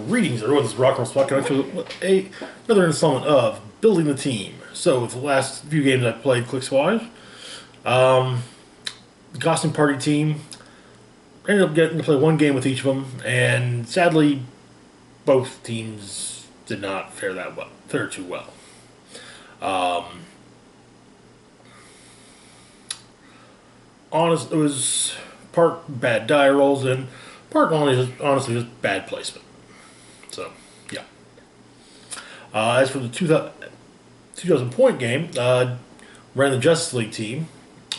Greetings, everyone. This is Rock and Roll Spot coming to another installment of Building the Team. So, with the last few games I played Clix-wise, the Costume Party team ended up getting to play one game with each of them, and sadly, both teams did not fare too well. It was part bad die rolls and part honestly just bad placement. So, yeah. As for the 2000 point game, ran the Justice League team.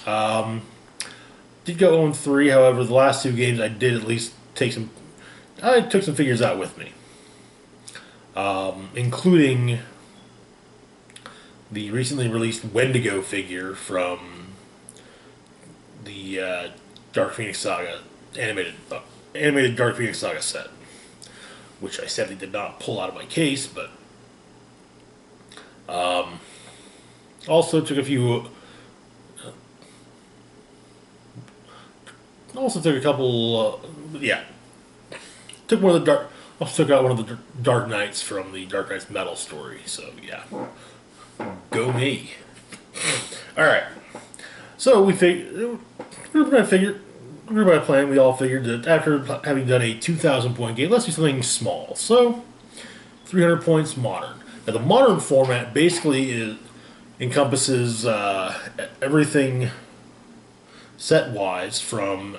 Did go 0-3, however, the last two games I did at least I took some figures out with me. Including the recently released Wendigo figure from the Dark Phoenix Saga animated Dark Phoenix Saga set, which I sadly did not pull out of my case, but also took a few. Also took a couple. Took one of the dark. Also took out one of the Dark Knights from the Dark Knights Metal story. So yeah, go me. All right. So we figured. Group by plan, we all figured that after having done a 2,000 point game, let's do something small. So, 300 points modern. Now, the modern format basically encompasses everything set-wise from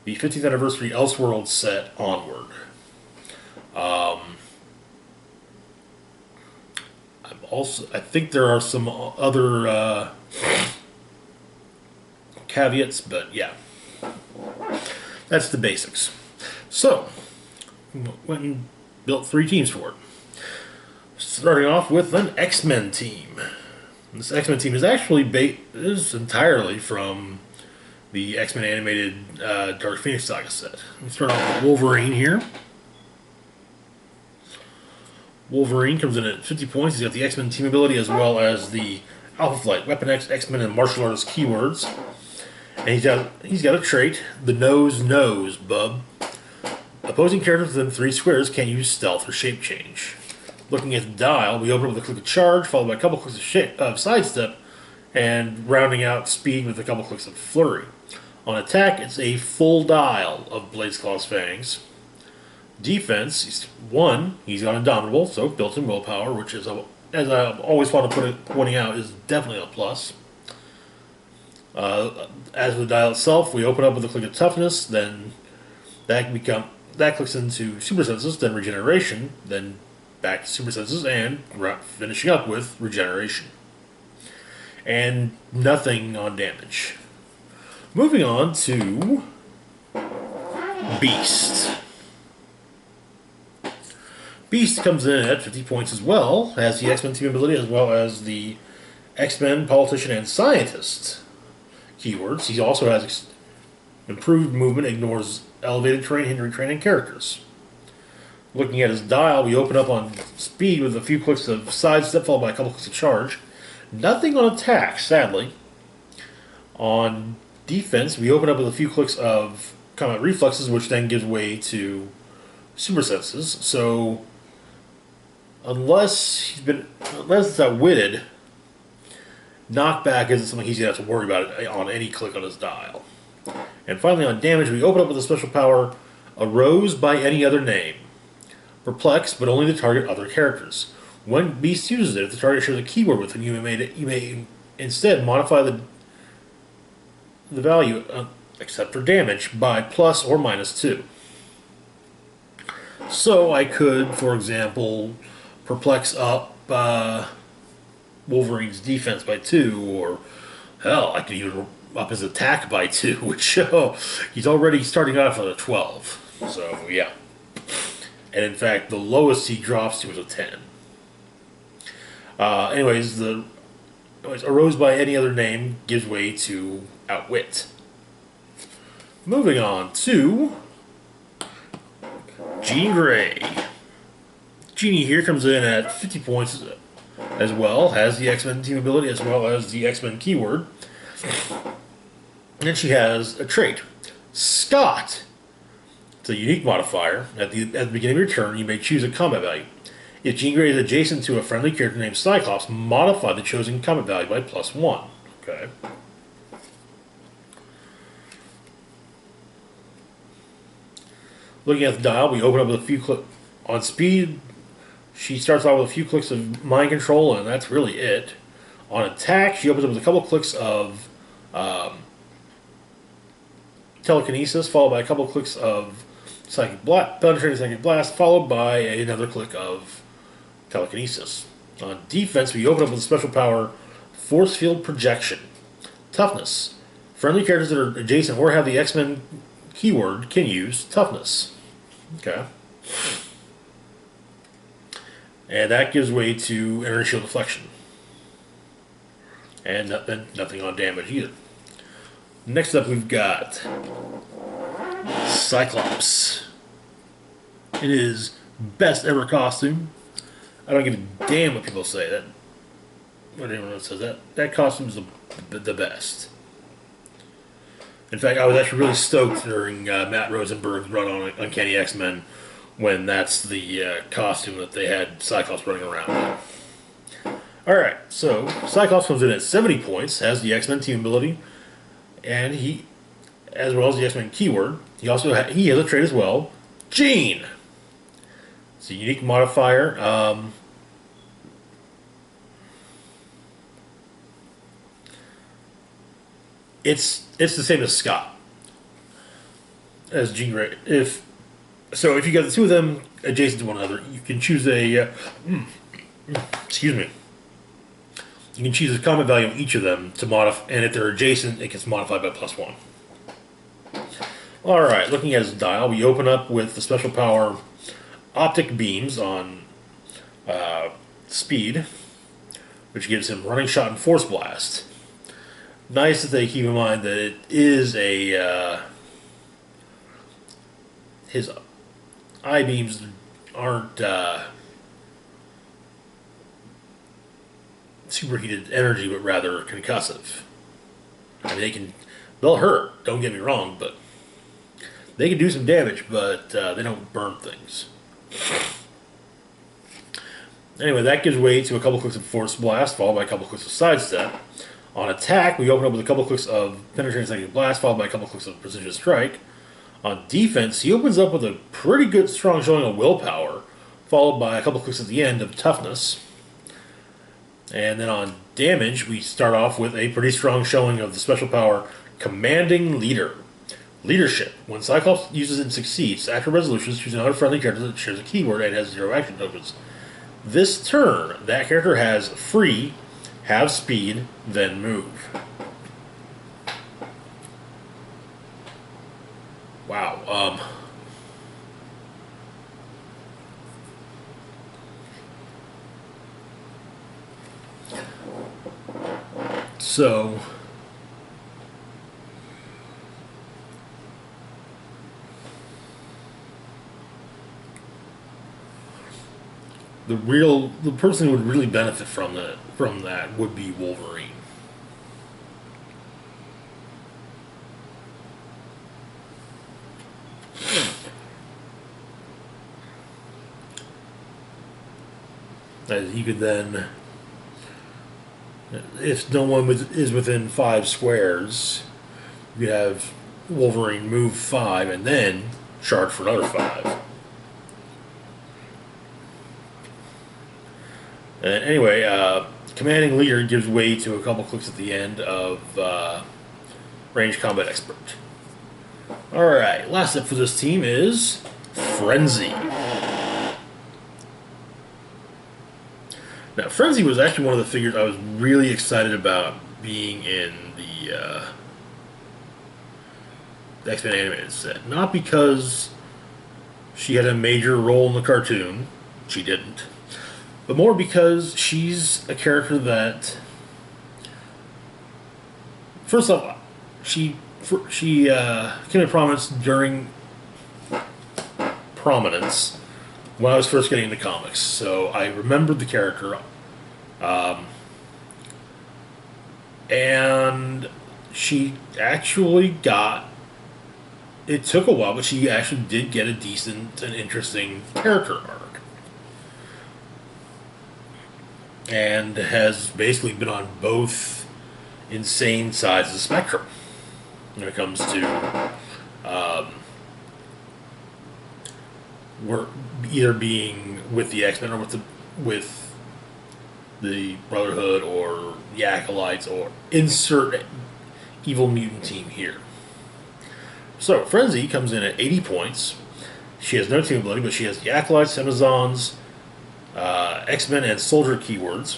the 50th anniversary Elseworlds set onward. I think there are some other caveats, but yeah. That's the basics. So, went and built 3 teams for it. Starting off with an X-Men team. This X-Men team is actually entirely from the X-Men animated Dark Phoenix Saga set. We start off with Wolverine here. Wolverine comes in at 50 points. He's got the X-Men team ability as well as the Alpha Flight, Weapon X, X-Men, and Martial Artist keywords. And he's got a trait, the nose, bub. Opposing characters within 3 squares can't use stealth or shape change. Looking at the dial, we open up with a click of charge, followed by a couple clicks of sidestep, and rounding out speed with a couple clicks of flurry. On attack, it's a full dial of Blades, Claws, Fangs. Defense, he's got Indomitable, so built-in willpower, which is, as I always want to pointing out, is definitely a plus. As with the dial itself, we open up with a click of toughness, then that clicks into super senses, then regeneration, then back to super senses, and finishing up with regeneration. And nothing on damage. Moving on to Beast. Beast comes in at 50 points as well, has the X-Men team ability as well as the X-Men politician and scientist keywords. He also has improved movement, ignores elevated terrain, hindering terrain, and characters. Looking at his dial, we open up on speed with a few clicks of sidestep, followed by a couple clicks of charge. Nothing on attack, sadly. On defense, we open up with a few clicks of combat reflexes, which then gives way to super senses. So, unless it's outwitted, knockback isn't something he's going to have to worry about on any click on his dial. And finally, on damage, we open up with a special power, Arose by any other name. Perplex, but only to target other characters. When Beast uses it, if the target shares a keyword with him, you may instead modify the value, except for damage, by plus or minus 2. So I could, for example, perplex up Wolverine's defense by 2, or hell, I could even up his attack by 2, which he's already starting off at a 12. So yeah, and in fact, the lowest he drops to is a 10. Anyways, Arose by any other name gives way to Outwit. Moving on to Jean Grey. Jeannie here comes in at 50 points as well, has the X-Men team ability as well as the X-Men keyword. And she has a trait, Scott. It's a unique modifier. At the beginning of your turn, you may choose a combat value. If Jean Grey is adjacent to a friendly character named Cyclops, modify the chosen combat value by +1. Okay. Looking at the dial, we open up with a few clicks. On speed, she starts off with a few clicks of mind control, and that's really it. On attack, she opens up with a couple clicks of telekinesis, followed by a couple clicks of penetrating psychic blast, followed by another click of telekinesis. On defense, we open up with a special power, force field projection. Toughness. Friendly characters that are adjacent or have the X-Men keyword can use toughness. Okay. And that gives way to energy shield deflection. And nothing on damage either. Next up, we've got Cyclops. In his best ever costume. I don't give a damn what people say. That what anyone else says. That costume is the best. In fact, I was actually really stoked during Matt Rosenberg's run on Uncanny X-Men when that's the costume that they had Cyclops running around in. Alright, so Cyclops comes in at 70 points, has the X-Men team ability, and he, as well as the X-Men keyword, he also he has a trait as well, Jean. It's a unique modifier. It's the same as Scott, as Jean Grey. If you got the two of them adjacent to one another, you can choose a excuse me. You can choose a combat value of each of them to modify, and if they're adjacent, it gets modified by +1. All right, looking at his dial, we open up with the special power, optic beams on speed, which gives him running shot and force blast. Nice that they keep in mind that it is a his eye beams aren't superheated energy, but rather concussive. I mean, they'll hurt. Don't get me wrong, but they can do some damage, but they don't burn things. Anyway, that gives way to a couple clicks of force blast, followed by a couple clicks of sidestep. On attack, we open up with a couple clicks of penetrating psychic blast, followed by a couple clicks of precision strike. On defense, he opens up with a pretty good strong showing of willpower, followed by a couple clicks at the end of toughness. And then on damage, we start off with a pretty strong showing of the special power, Commanding Leader. Leadership. When Cyclops uses it and succeeds, after resolutions, choose another friendly character that shares a keyword and has 0 action tokens. This turn, that character has free, have speed, then move. Wow. So the person who would really benefit from that would be Wolverine. As he could then, if no one is within 5 squares, you could have Wolverine move 5 and then charge for another 5. Anyway, Commanding Leader gives way to a couple clicks at the end of Range Combat Expert. Alright, last up for this team is Frenzy. Now, Frenzy was actually one of the figures I was really excited about being in the X-Men animated set. Not because she had a major role in the cartoon, she didn't, but more because she's a character that, first off, she came to prominence when I was first getting into comics, so I remembered the character, and she actually got it took a while, but she actually did get a decent and interesting character arc. And has basically been on both insane sides of the spectrum when it comes to we're either being with the X-Men or with the Brotherhood or the Acolytes, or insert evil mutant team here. So Frenzy comes in at 80 points. She has no team ability, but she has the Acolytes, Amazons, X-Men, and Soldier keywords.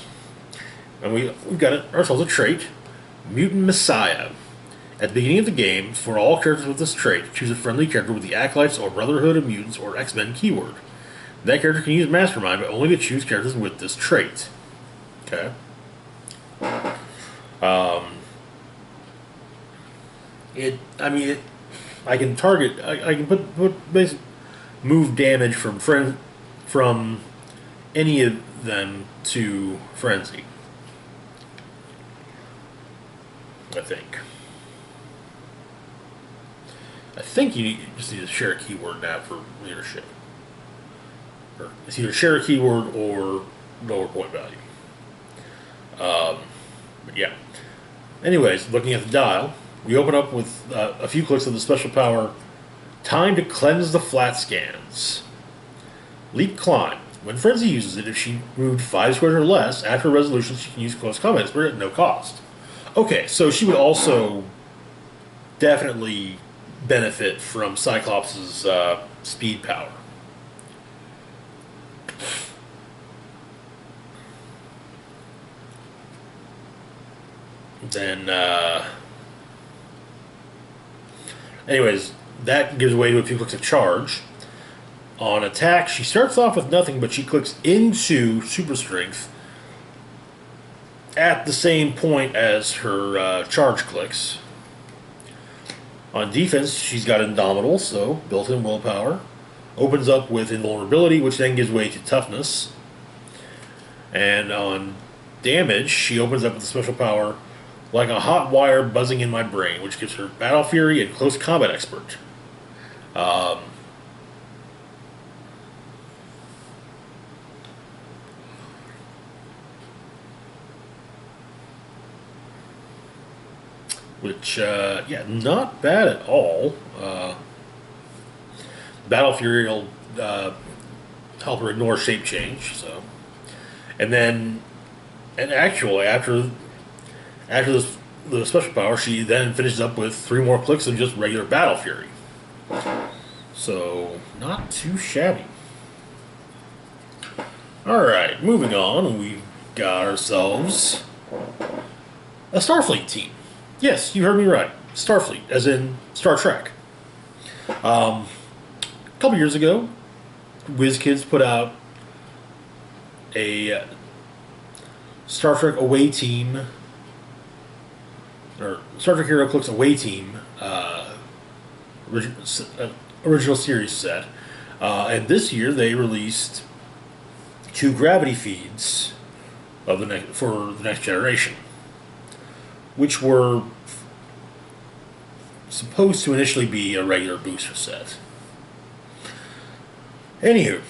And we've got ourselves a trait, Mutant Messiah. At the beginning of the game, for all characters with this trait, choose a friendly character with the Acolytes or Brotherhood of Mutants or X-Men keyword. That character can use Mastermind, but only to choose characters with this trait. Okay. I can target. I can put basic move damage from any of them to Frenzy. I think you just need to share a keyword now for leadership. Or it's either share a keyword or lower point value. But yeah. Anyways, looking at the dial, we open up with a few clicks of the special power, Time to Cleanse the Flat Scans. Leap Climb. When Frenzy uses it, if she moved 5 squares or less, after resolution, she can use Close Combat Spirit at no cost. Okay, so she would also definitely benefit from Cyclops' speed power. Then, anyways, that gives way to a few clicks of charge. On attack, she starts off with nothing, but she clicks into Super Strength at the same point as her charge clicks. On defense, she's got Indomitable, so built-in willpower. Opens up with Invulnerability, which then gives way to Toughness. And on damage, she opens up with the special power, Like a Hot Wire Buzzing in My Brain, which gives her Battle Fury and Close Combat Expert. Yeah, not bad at all. Battle Fury will help her ignore shape change. So, and actually, after the special power, she then finishes up with 3 more clicks of just regular Battle Fury. So, not too shabby. Alright, moving on, we've got ourselves a Starfleet team. Yes, you heard me right. Starfleet, as in Star Trek. A couple years ago, WizKids put out a Star Trek away team, or Star Trek HeroClix away team, original series set. And this year they released 2 gravity feeds of for the next generation, which were supposed to initially be a regular booster set. Anywho,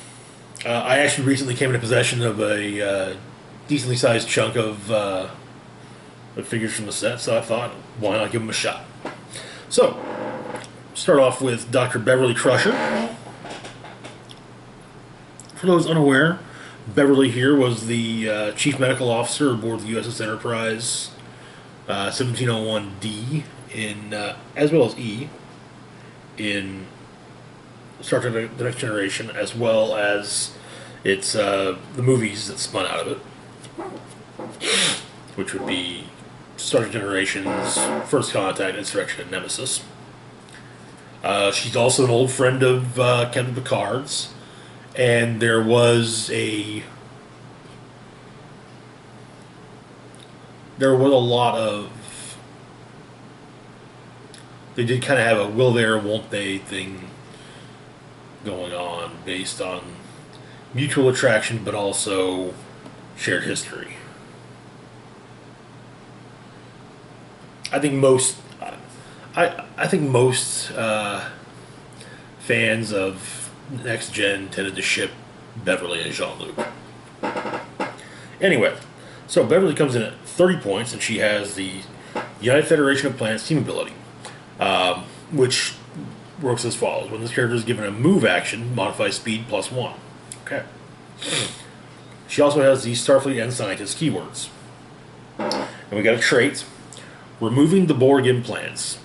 I actually recently came into possession of a decently sized chunk of figures from the set, so I thought, why not give them a shot? So, start off with Dr. Beverly Crusher. For those unaware, Beverly here was the Chief Medical Officer aboard the USS Enterprise 1701D in, as well as E, in Star Trek The Next Generation, as well as its the movies that spun out of it, which would be Star Trek Generations, First Contact, Insurrection, and Nemesis. She's also an old friend of Captain Picard's, and there was a lot of, they did kind of have a will there, won't they thing going on based on mutual attraction, but also shared history. I think most fans of Next Gen tended to ship Beverly and Jean-Luc. Anyway, so Beverly comes in at 30 points, and she has the United Federation of Planets team ability, which works as follows. When this character is given a move action, modify speed +1. Okay. She also has the Starfleet and Scientist keywords. And we got a trait, removing the Borg implants.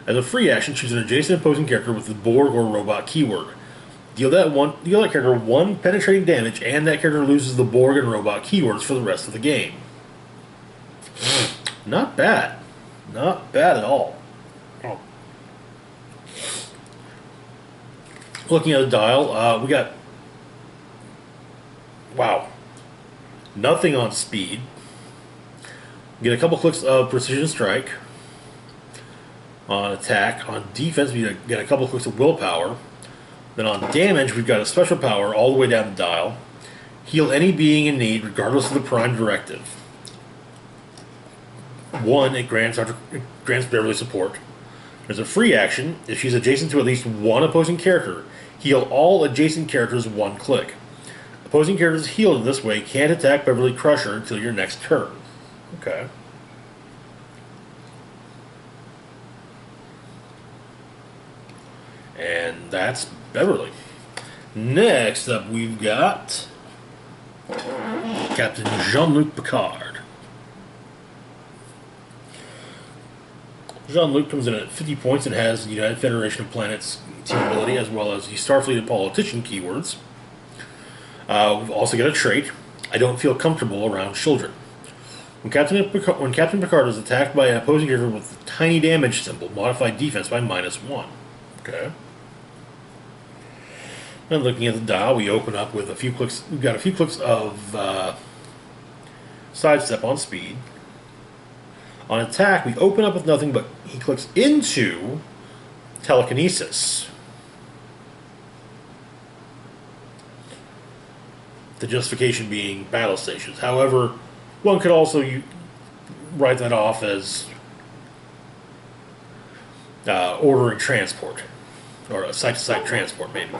As a free action, choose an adjacent opposing character with the Borg or robot keyword. Deal that character 1 penetrating damage, and that character loses the Borg and robot keywords for the rest of the game. Not bad. Not bad at all. Oh. Looking at the dial, we got... Wow. Nothing on speed. We get a couple clicks of precision strike. On attack. On defense, we get a couple clicks of willpower. Then on damage, we've got a special power all the way down the dial. Heal any being in need, regardless of the prime directive. 1, it grants Beverly support. There's a free action. If she's adjacent to at least one opposing character, heal all adjacent characters 1 click. Opposing characters healed in this way can't attack Beverly Crusher until your next turn. Okay. And that's Beverly. Next up, we've got Captain Jean-Luc Picard. Jean-Luc comes in at 50 points and has the United Federation of Planets team ability, as well as the Starfleet and Politician keywords. We've also got a trait, I don't feel comfortable around children. When Captain Picard is attacked by an opposing character with a tiny damage symbol, modify defense by -1. Okay. And looking at the dial, we open up with a few clicks. We've got a few clicks of sidestep on speed. On attack, we open up with nothing, but he clicks into telekinesis. The justification being battle stations. However, one could also write that off as ordering transport, or a site-to-site transport, maybe.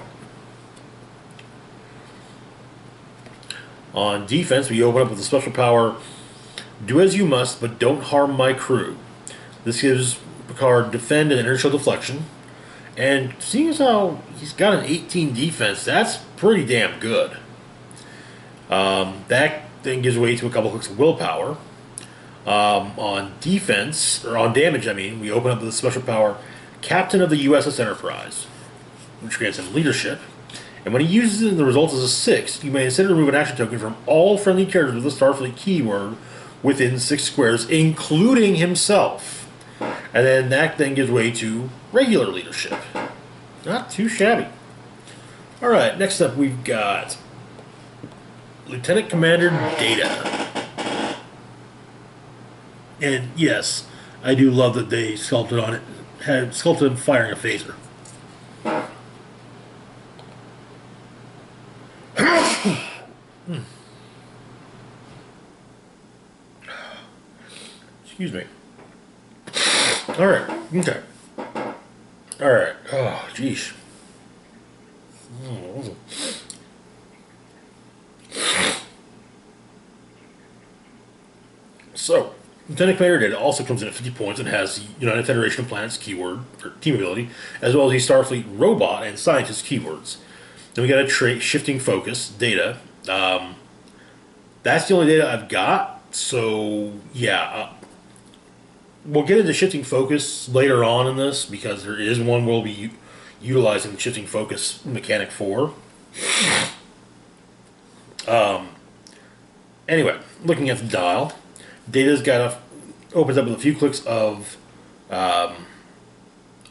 On defense, we open up with a special power, do as you must, but don't harm my crew. This gives Picard defend and inertial deflection, and seeing as how he's got an 18 defense, that's pretty damn good. That then gives way to a couple clicks of willpower. On defense, or on damage, I mean, we open up with a special power, Captain of the USS Enterprise, which grants him leadership. And when he uses it, the result is a 6. You may instead remove an action token from all friendly characters with a Starfleet keyword within 6 squares, including himself. And then that then gives way to regular leadership. Not too shabby. Alright, next up we've got Lieutenant Commander Data. And yes, I do love that they sculpted on it, had sculpted him firing a phaser. Excuse me. Alright, okay. Alright, oh, jeez. So, Lieutenant Commander Data also comes in at 50 points and has the United Federation of Planets keyword, or team ability, as well as the Starfleet robot and scientist keywords. Then we got a trait, Shifting Focus, Data. That's the only data I've got, so yeah. We'll get into Shifting Focus later on in this, because there is one we'll be utilizing Shifting Focus mechanic for. Anyway, looking at the dial, Data's opens up with a few clicks of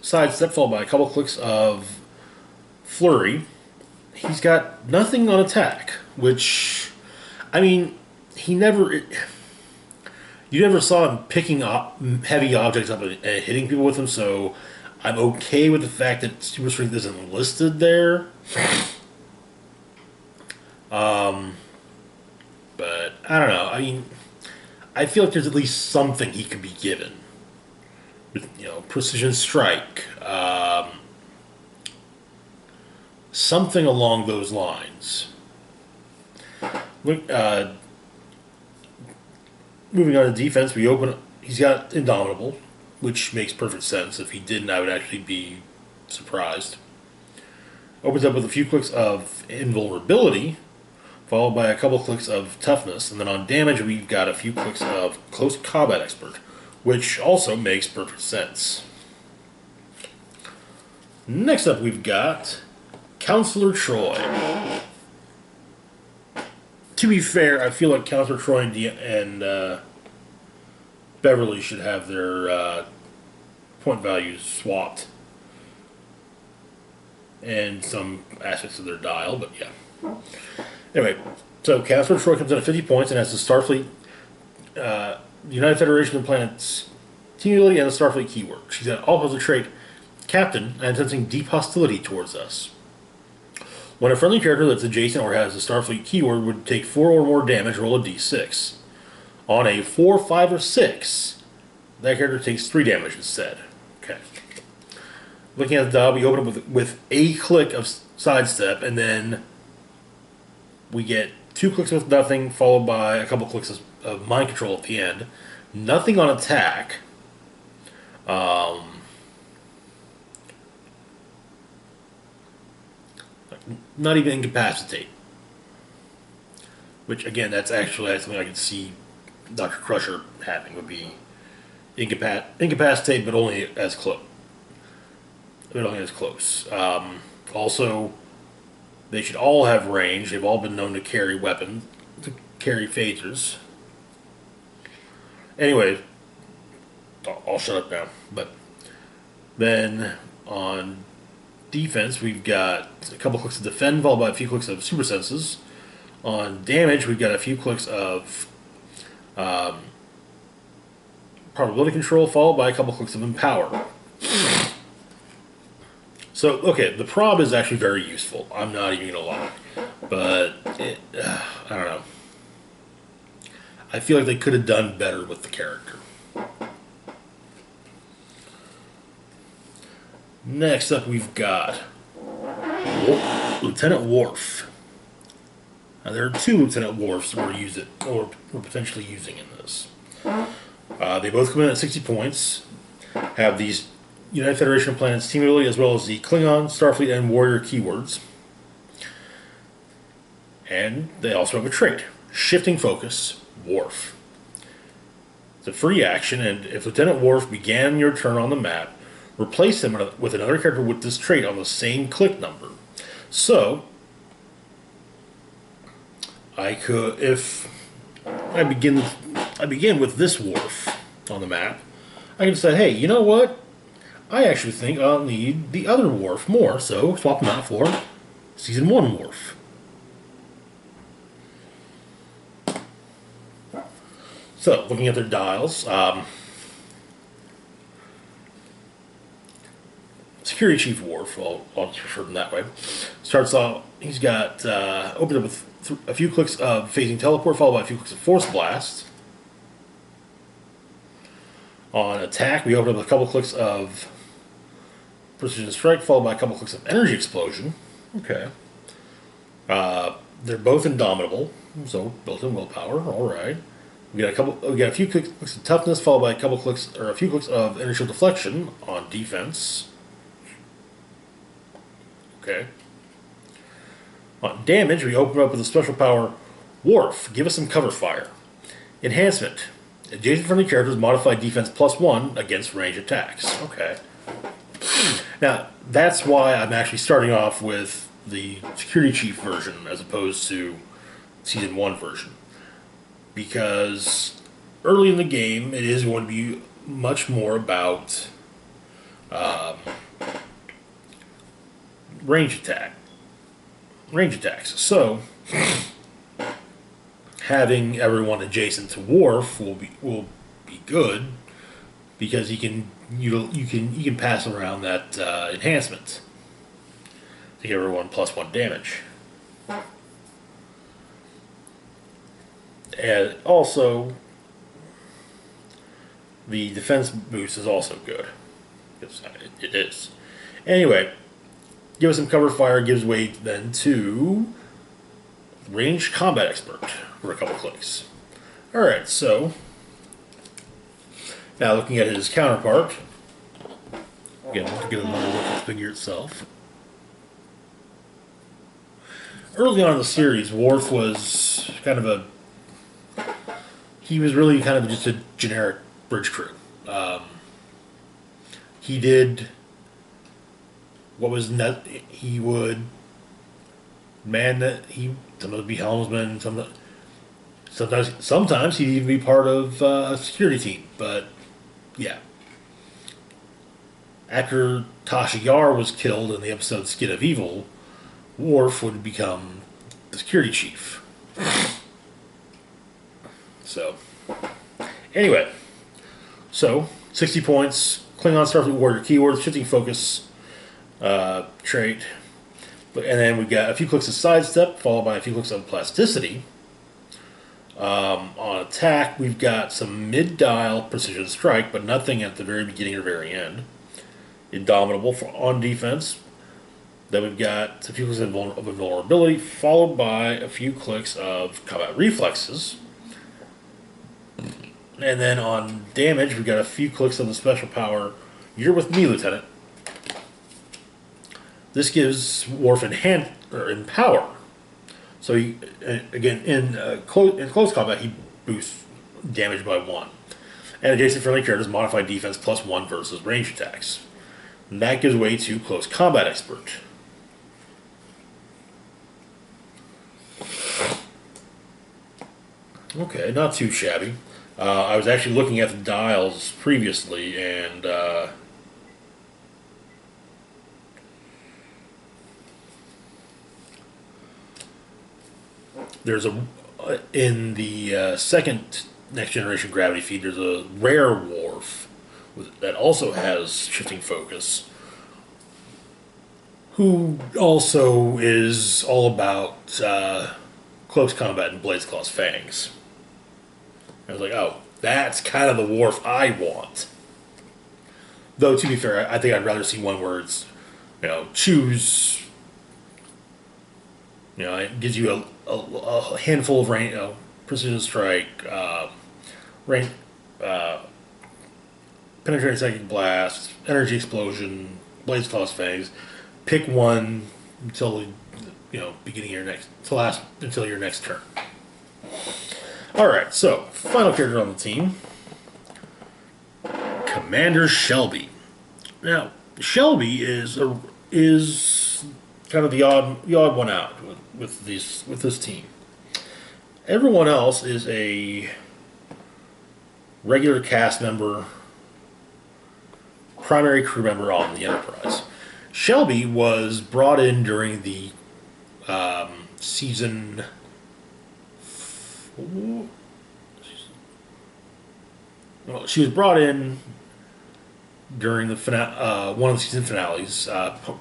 sidestep, followed by a couple clicks of flurry. He's got nothing on attack, which, I mean, you never saw him picking up heavy objects up and hitting people with them, so I'm okay with the fact that Super Strength isn't listed there. But, I don't know, I mean, I feel like there's at least something he could be given. With, Precision Strike, something along those lines. Look, moving on to defense, he's got Indomitable, which makes perfect sense. If he didn't, I would actually be surprised. Opens up with a few clicks of Invulnerability, followed by a couple clicks of Toughness, and then on damage we've got a few clicks of Close Combat Expert, which also makes perfect sense. Next up we've got Counselor Troy. To be fair, I feel like Counselor Troy and Beverly should have their point values swapped. And some aspects of their dial, but yeah. Anyway, so Counselor Troy comes in at 50 points and has the Starfleet, the United Federation of Planets team ability and the Starfleet keyword. She's got also the trait Captain and sensing deep hostility towards us. When a friendly character that's adjacent or has the Starfleet keyword would take 4 or more damage, roll a d6. On a 4, 5, or 6, that character takes 3 damage instead. Okay. Looking at the dial, we open up with a click of Sidestep, and then we get 2 clicks with nothing, followed by a couple clicks of Mind Control at the end. Nothing on attack. Not even Incapacitate. Which, again, that's something I could see Dr. Crusher having, would be Incapacitate, but only as close. Also, they should all have range. They've all been known to carry weapons, to carry phasers. Anyway, I'll shut up now. But then on defense, we've got a couple clicks of Defend, followed by a few clicks of Super Senses. On damage, we've got a few clicks of Probability Control, followed by a couple clicks of Empower. So, okay, the prob is actually very useful. I'm not even going to lie. But, I don't know. I feel like they could have done better with the character. Next up, we've got Lieutenant Worf. Now, there are 2 Lieutenant Worfs we're potentially using in this. They both come in at 60 points, have these United Federation of Planets team ability, as well as the Klingon, Starfleet, and Warrior keywords. And they also have a trait, Shifting Focus, Worf. It's a free action, and if Lieutenant Worf began your turn on the map, replace him with another character with this trait on the same click number. So, if I begin with this Worf on the map, I can say, hey, you know what? I actually think I'll need the other Worf more, so swap them out for Season 1 Worf. So, looking at their dials, Security Chief Worf, I'll refer to him that way, starts off, he's got, opened up with a few clicks of Phasing Teleport, followed by a few clicks of Force Blast. On attack, we open up with a couple clicks of Precision Strike, followed by a couple clicks of Energy Explosion. Okay. They're both Indomitable, so built-in willpower. All right. We got a few clicks of Toughness, followed by a few clicks of Initial Deflection on defense. Okay. On damage, we open up with a special power, Worf. Give us some cover fire. Enhancement. Adjacent friendly characters modify defense +1 against range attacks. Okay. Now, that's why I'm actually starting off with the Security Chief version as opposed to Season 1 version. Because early in the game, it is going to be much more about range attacks. So, having everyone adjacent to Worf will be good because you can pass around that enhancement to give everyone +1 damage. And also, the defense boost is also good. It is. Anyway, give us some cover fire, gives way then to ranged combat expert for a couple clicks. Alright, so now looking at his counterpart, again, to get another look at the figure itself. Early on in the series, Worf was kind of a... He was really kind of just a generic bridge crew. He did what was he would man that he sometimes would be helmsman, sometimes he'd even be part of a security team. But yeah, after Tasha Yar was killed in the episode Skin of Evil, Worf would become the security chief. So anyway, so 60 points. Klingon Starfleet Warrior keywords, shifting focus trait. And then we've got a few clicks of sidestep, followed by a few clicks of plasticity. On attack, we've got some mid-dial precision strike, but nothing at the very beginning or very end. Indomitable on defense. Then we've got a few clicks of invulnerability, followed by a few clicks of combat reflexes. And then on damage, we've got a few clicks of the special power, You're With Me, Lieutenant. This gives Worf in power. So, again, in close combat, he boosts damage by 1. And adjacent friendly characters modify defense +1 versus range attacks. And that gives way to close combat expert. Okay, not too shabby. I was actually looking at the dials previously, and there's in the second Next Generation Gravity feed, there's a rare Worf that also has shifting focus, who also is all about close combat and Blades Claw's fangs. I was like, oh, that's kind of the Worf I want. Though, to be fair, I think I'd rather see one where it's, choose, it gives you a handful of range, precision strike, penetrating psychic blast, energy explosion, Blades Claw's fangs. Pick one until, beginning of your next, until your next turn. Alright, so, final character on the team. Commander Shelby. Now, Shelby is kind of the odd one out with this team. Everyone else is a regular cast member, primary crew member on the Enterprise. Shelby was brought in during the season... Well, she was brought in during the one of the season finales,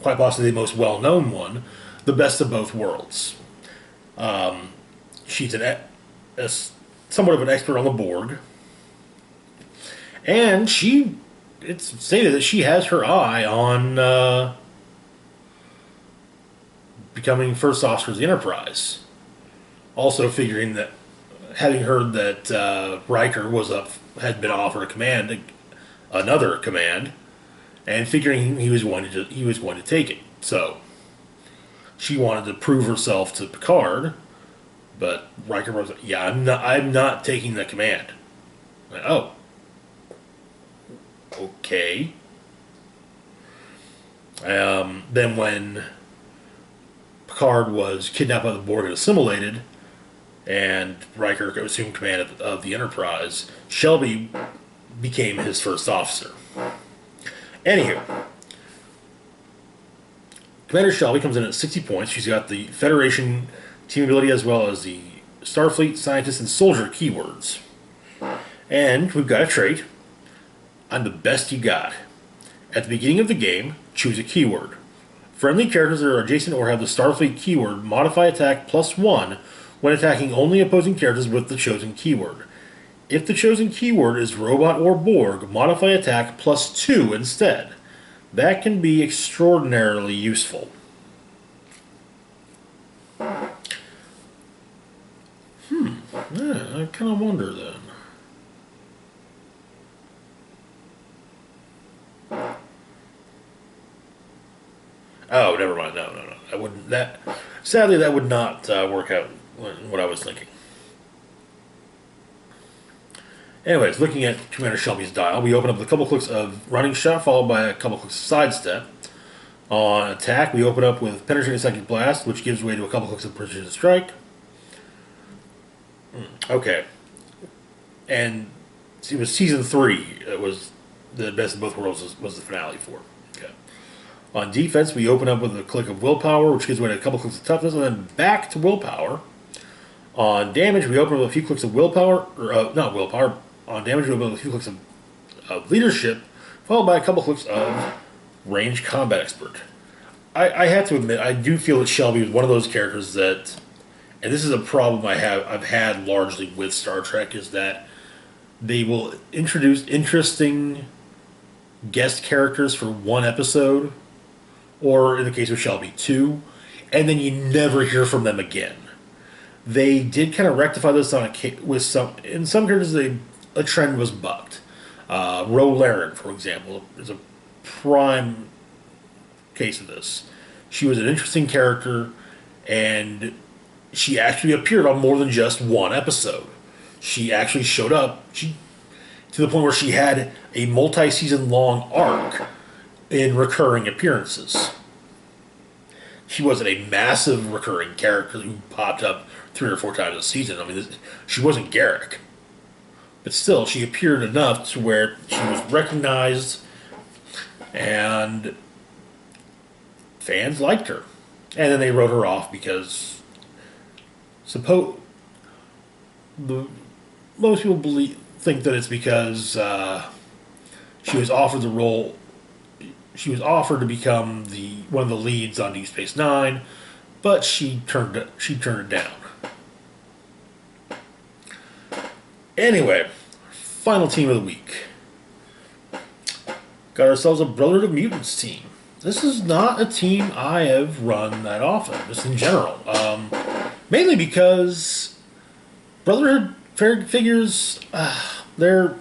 quite possibly the most well-known one, The Best of Both Worlds. She's somewhat of an expert on the Borg, and it's stated that she has her eye on becoming first officer of the Enterprise. Also figuring that, having heard that Riker had been offered another command, and figuring he was going to take it. So she wanted to prove herself to Picard, but Riker was like, "Yeah, I'm not taking the command." Like, oh, okay. Then when Picard was kidnapped by the Borg and assimilated, and Riker assumed command of the Enterprise, Shelby became his first officer. Anywho, Commander Shelby comes in at 60 points. She's got the Federation team ability as well as the Starfleet, Scientist, and Soldier keywords. And we've got a trait. I'm the best you got. At the beginning of the game, choose a keyword. Friendly characters that are adjacent or have the Starfleet keyword modify attack +1 when attacking only opposing characters with the chosen keyword. If the chosen keyword is robot or Borg, modify attack +2 instead. That can be extraordinarily useful. Yeah, I kind of wonder then. Oh, never mind. No, no, no. I wouldn't. That sadly, that would not work out what I was thinking. Anyways, looking at Commander Shelby's dial, we open up with a couple clicks of running shot, followed by a couple clicks of sidestep. On attack, we open up with penetrating psychic blast, which gives way to a couple clicks of precision strike. Okay, and it was season 3. It was the best of both worlds was the finale for. Okay. On defense, we open up with a click of willpower, which gives way to a couple clicks of toughness, and then back to willpower. On damage, we open up with a few clicks of willpower, or not willpower. On damage, we open up with a few clicks of leadership, followed by a couple clicks of range combat expert. I have to admit, I do feel that Shelby was one of those characters that, and this is a problem I've had largely with Star Trek, is that they will introduce interesting guest characters for one episode, or in the case of Shelby, 2, and then you never hear from them again. They did kind of rectify this with some. In some characters, a trend was bucked. Ro Laren, for example, is a prime case of this. She was an interesting character, and she actually appeared on more than just one episode. She actually showed up. To the point where she had a multi-season long arc in recurring appearances. She wasn't a massive recurring character who popped up 3 or 4 times a season. I mean, she wasn't Garrick. But still, she appeared enough to where she was recognized and fans liked her. And then they wrote her off because most people think that it's because she was offered the role. She was offered to become one of the leads on Deep Space Nine, but she turned it down. Anyway, final team of the week. Got ourselves a Brotherhood of Mutants team. This is not a team I have run that often, just in general. Mainly because Brotherhood figures, they're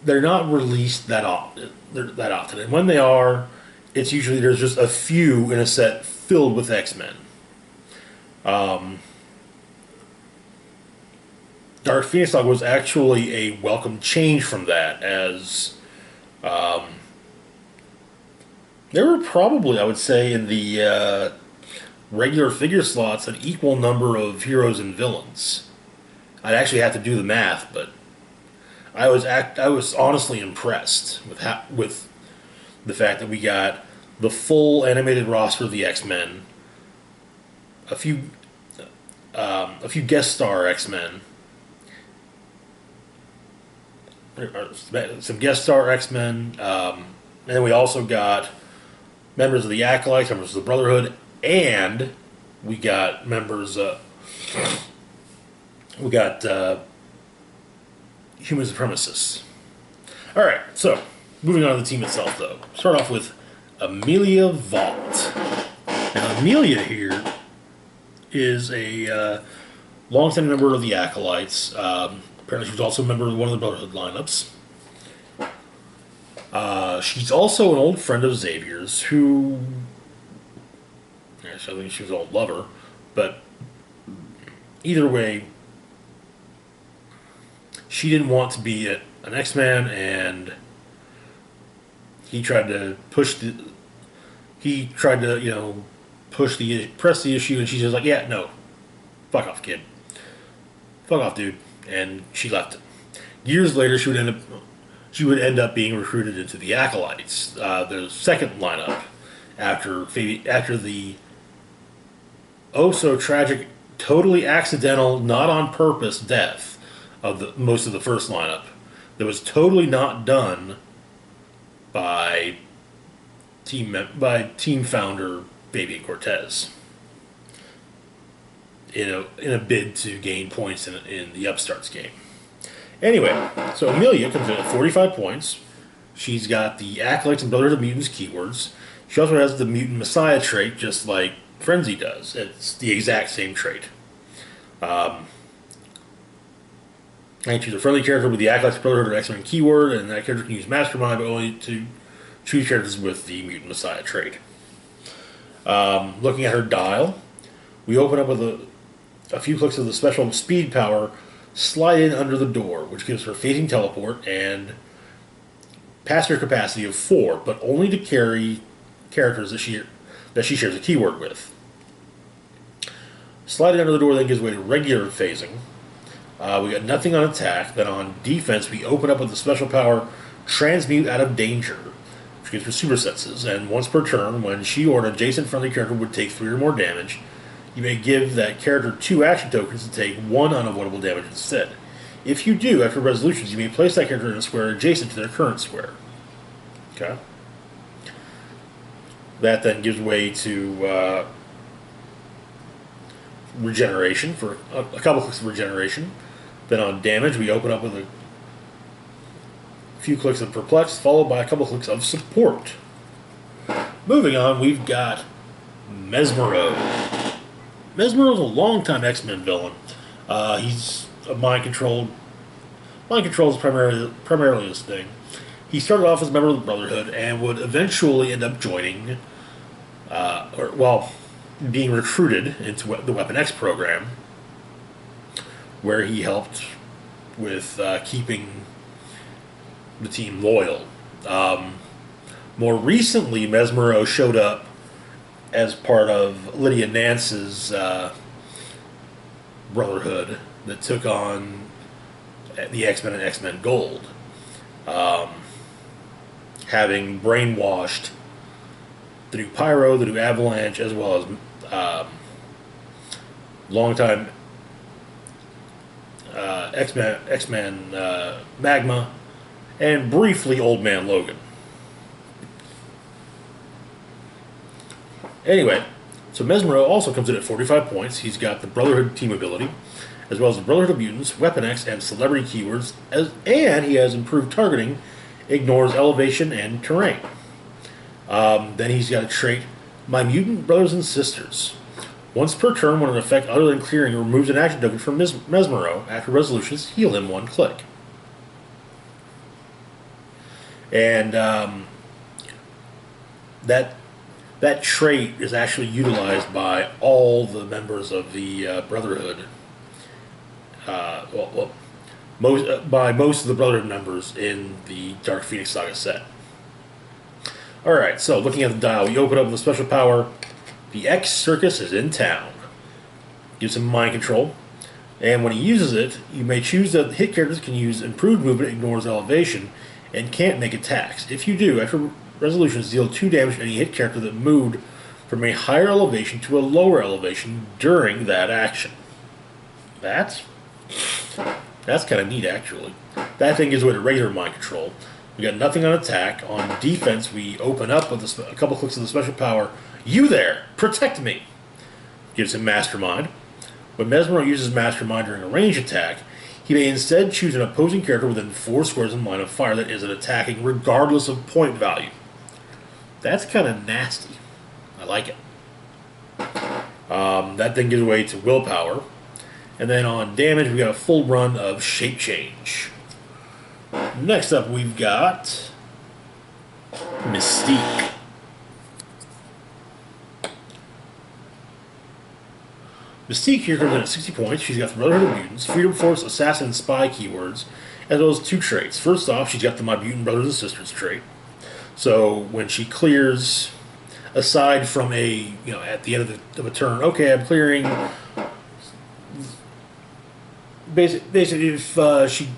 not released that often. And when they are, it's usually there's just a few in a set filled with X-Men. Dark Phoenix Dog was actually a welcome change from that, as there were probably, I would say, in the regular figure slots, an equal number of heroes and villains. I'd actually have to do the math, but I was honestly impressed with the fact that we got the full animated roster of the X-Men, a few guest star X-Men, some guest star X-Men, and then we also got members of the Acolytes, members of the Brotherhood, and we got members. We got human supremacists. All right, so moving on to the team itself, though. Start off with Amelia Vaught. Now, Amelia here is a longtime member of the Acolytes. Apparently, she was also a member of one of the Brotherhood lineups. She's also an old friend of Xavier's, who, I think she was an old lover, but either way, she didn't want to be an X-Man, and he tried to press the issue, and she's just like, yeah, no, fuck off, kid, fuck off, dude, and she left him. Years later, she would end up being recruited into the Acolytes, the second lineup, after the oh so tragic, totally accidental, not on purpose death of most of the first lineup that was totally not done by team founder Fabian Cortez in a bid to gain points in the Upstarts game. Anyway, so Amelia comes in at 45 points. She's got the Acolytes and Brotherhood of Mutants keywords. She also has the Mutant Messiah trait, just like Frenzy does. It's the exact same trait. I choose a friendly character with the Acolyte's Brotherhood or X-Men keyword, and that character can use Mastermind, but only to choose characters with the Mutant Messiah trait. Looking at her dial, we open up with a few clicks of the special speed power, slide in under the door, which gives her phasing teleport and passenger capacity of 4, but only to carry characters that she shares a keyword with. Sliding under the door then gives way to regular phasing. We got nothing on attack. Then on defense, we open up with the special power Transmute Out of Danger, which gives her super senses. And once per turn, when she or an adjacent friendly character would take 3 or more damage, you may give that character 2 action tokens to take 1 unavoidable damage instead. If you do, after resolutions, you may place that character in a square adjacent to their current square. Okay. That then gives way to regeneration, for a couple clicks of regeneration. Then on damage, we open up with a few clicks of Perplex, followed by a couple clicks of Support. Moving on, we've got Mesmero. Mesmero is a longtime X-Men villain. He's a mind control. Mind control is primarily his thing. He started off as a member of the Brotherhood and would eventually end up joining, being recruited into the Weapon X program, where he helped with keeping the team loyal. More recently, Mesmero showed up as part of Lydia Nance's Brotherhood that took on the X-Men and X-Men Gold, having brainwashed the new Pyro, the new Avalanche, as well as longtime X-Men Magma, and briefly Old Man Logan. Anyway, so Mesmero also comes in at 45 points. He's got the Brotherhood team ability, as well as the Brotherhood of Mutants, Weapon X, and Celebrity keywords, and he has improved targeting, ignores elevation and terrain. Then he's got a trait, My Mutant Brothers and Sisters. Once per turn, when an effect other than clearing removes an action token from Mesmero, after resolutions, heal him 1 click. And that trait is actually utilized by all the members of the Brotherhood. By most of the Brotherhood members in the Dark Phoenix Saga set. Alright, so looking at the dial, we open up with a special power. The X Circus is in town. Gives him mind control. And when he uses it, you may choose that hit characters can use improved movement, ignores elevation, and can't make attacks. If you do, after resolutions, deal 2 damage to any hit character that moved from a higher elevation to a lower elevation during that action. That's kind of neat, actually. That thing gives way to regular mind control. We got nothing on attack. On defense, we open up with a couple clicks of the special power. You there! Protect me! Gives him Mastermind. When Mesmero uses Mastermind during a range attack, he may instead choose an opposing character within 4 squares in line of fire that isn't attacking, regardless of point value. That's kind of nasty. I like it. That then gives way to Willpower. And then on damage, we got a full run of Shape Change. Next up, we've got Mystique. Mystique here comes in at 60 points. She's got the Brotherhood of Mutants, Freedom Force, Assassin, and Spy keywords, as well as 2 traits. First off, she's got the My Mutant Brothers and Sisters trait. So when she clears, aside from at the end of a turn, okay, I'm clearing. Basically, if she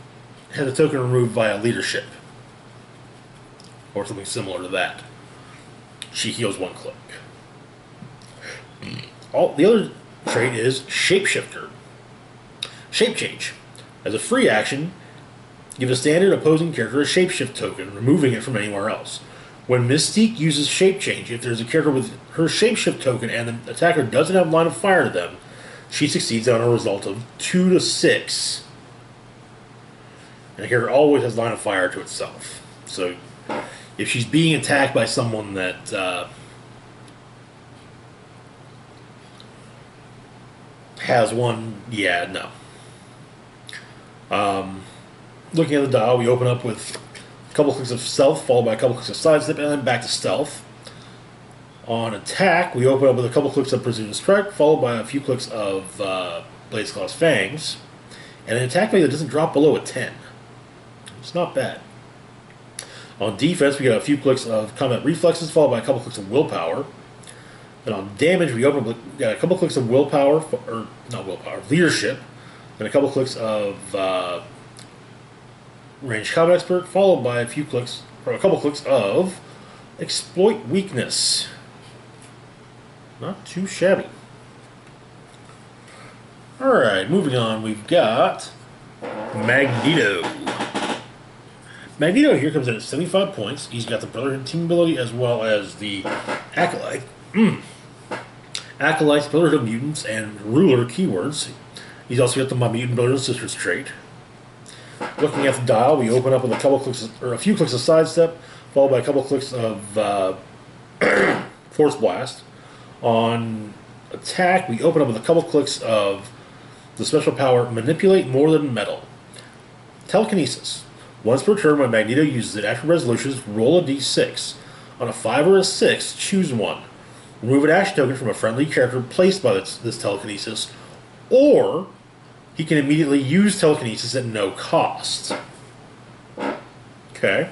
has a token removed via leadership, or something similar to that, she heals 1 click. The other trait is Shapeshifter. Shape Change. As a free action, give a standard opposing character a Shapeshift token, removing it from anywhere else. When Mystique uses Shape Change, if there's a character with her Shapeshift token and the attacker doesn't have line of fire to them, she succeeds on a result of 2 to 6. And the character always has line of fire to itself. So if she's being attacked by someone that Has one, yeah, no. Looking at the dial, we open up with a couple clicks of stealth, followed by a couple clicks of sidestep, and then back to stealth. On attack, we open up with a couple clicks of precision strike, followed by a few clicks of Blaze Claw's Fangs, and an attack value that doesn't drop below a 10. It's not bad. On defense, we got a few clicks of combat reflexes, followed by a couple clicks of willpower. And on damage, we got a couple clicks of willpower, or not willpower, leadership, and a couple clicks of ranged combat expert, followed by a couple clicks of exploit weakness. Not too shabby. Alright, moving on, we've got Magneto. Magneto here comes in at 75 points. He's got the Brotherhood team ability as well as the Acolyte. Acolytes, Brotherhood of Mutants, and Ruler keywords. He's also got the My Mutant Brothers and Sisters trait. Looking at the dial, we open up with a few clicks of sidestep, followed by a couple clicks of Force Blast. On attack, we open up with a couple clicks of the special power Manipulate More Than Metal. Telekinesis. Once per turn, when Magneto uses it, after resolutions, roll a d6. On a 5 or a 6, choose one. Remove an action token from a friendly character placed by this telekinesis, or he can immediately use telekinesis at no cost. Okay.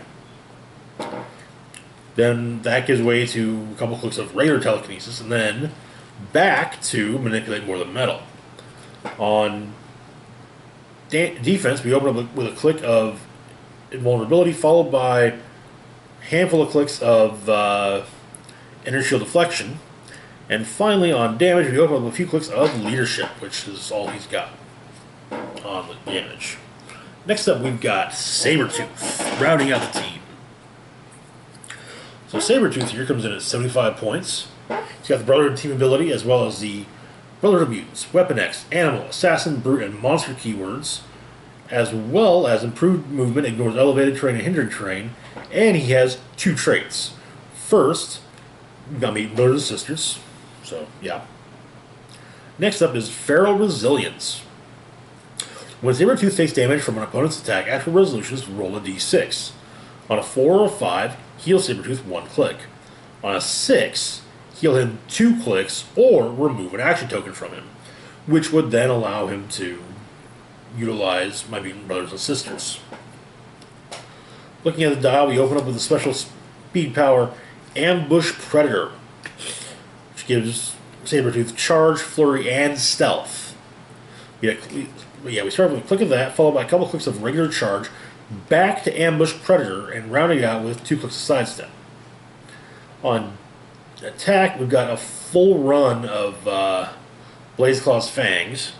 Then that gives way to a couple clicks of regular telekinesis, and then back to Manipulate More Than Metal. On defense, we open up with a click of Invulnerability, followed by a handful of clicks of Inner Shield Deflection. And finally, on damage, we open up with a few clicks of Leadership, which is all he's got on the damage. Next up, we've got Sabretooth, rounding out the team. So Sabretooth here comes in at 75 points. He's got the Brotherhood team ability as well as the Brotherhood of Mutants, Weapon X, Animal, Assassin, Brute, and Monster keywords, as well as improved movement, ignores elevated terrain and hindered terrain, and he has two traits. First, we've got Mutant Brothers and Sisters, so yeah. Next up is Feral Resilience. When Sabretooth takes damage from an opponent's attack after resolutions, roll a d6. On a 4 or a 5, heal Sabretooth 1 click. On a 6, heal him 2 clicks or remove an action token from him, which would then allow him to utilize My Mutant Brothers and Sisters. Looking at the dial, we open up with a special speed power Ambush Predator, which gives Sabretooth charge, flurry, and stealth. We start with a click of that, followed by a couple clicks of regular charge, back to Ambush Predator, and rounding it out with 2 clicks of sidestep. On attack, we've got a full run of Blaze Claw's Fangs.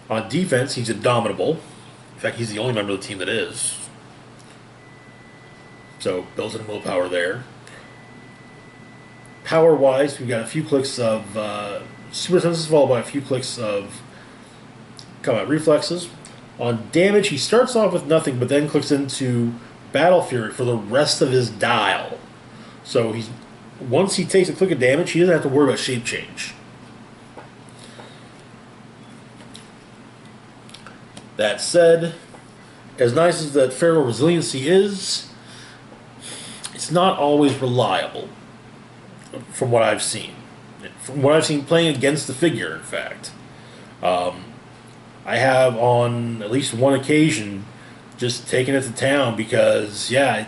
On defense, he's indomitable. In fact, he's the only member of the team that is. So, builds in willpower there. Power-wise, we've got a few clicks of Super Senses, followed by a few clicks of Combat Reflexes. On damage, he starts off with nothing, but then clicks into Battle Fury for the rest of his dial. So, once he takes a click of damage, he doesn't have to worry about shape change. That said, as nice as that Feral Resiliency is, it's not always reliable, from what I've seen. From what I've seen playing against the figure, in fact. I have, on at least one occasion, just taken it to town because, yeah,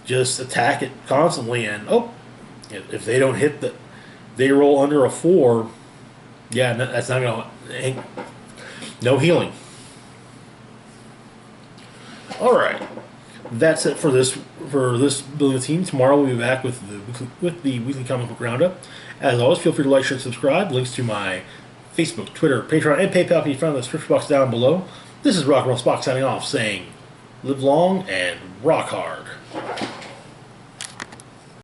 just attack it constantly, and, if they don't hit they roll under a 4, yeah, that's not going to... No healing. Alright. That's it for this building team. Tomorrow we'll be back with the weekly comic book roundup. As always, feel free to like, share, and subscribe. Links to my Facebook, Twitter, Patreon, and PayPal can be found in the description box down below. This is Rock and Roll Spock signing off, saying, live long and rock hard.